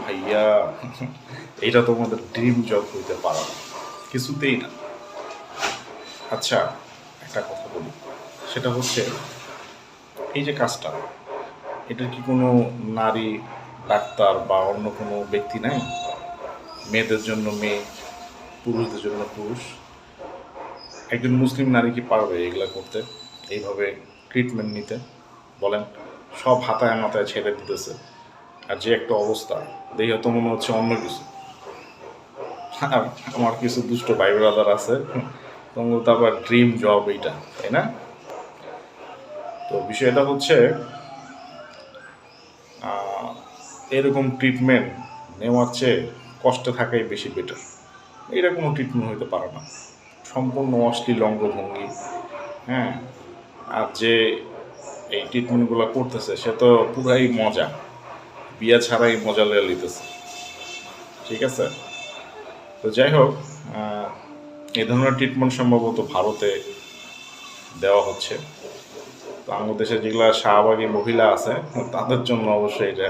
ভাইয়া এটা তোমাদের ড্রিম জব হইতে পারে না, কিছুতেই না। আচ্ছা, একটা কথা বলি, সেটা হচ্ছে এই যে কাজটা, এটার কি কোনো নারী ডাক্তার বা অন্য কোনো ব্যক্তি নাই? মেয়েদের জন্য মেয়ে, পুরুষদের জন্য পুরুষ। একজন মুসলিম নারী কি পারবে এগুলা করতে, এইভাবে ট্রিটমেন্ট নিতে? বলেন। সব হাতায় মাথায় ছেড়ে দিতেছে, আর যে একটা অবস্থা, দেখে তো মনে হচ্ছে অন্য কিছু। আর আমার কিছু দুষ্ট ভাই ব্রাদার আছে, তোমার তো আবার ড্রিম জব এইটা, তাই না? তো বিষয়টা হচ্ছে এরকম ট্রিটমেন্ট নেওয়ার চেয়ে কষ্টে থাকাই বেশি বেটার। এটা কোনো ট্রিটমেন্ট হইতে পারে না, সম্পূর্ণ অশ্লীল অঙ্গভঙ্গি। হ্যাঁ, আর যে এই ট্রিটমেন্টগুলো করতেছে সে তো পুরাই মজা, বিয়া ছাড়াই মজা লইয়া লইতেছে। ঠিক আছে, তো যাই হোক, এই ধরনের ট্রিটমেন্ট সম্ভবত ভারতে দেওয়া হচ্ছে। তো আমাদের দেশে যেগুলা শাহবাগী মহিলা আছে তাদের জন্য অবশ্যই এটা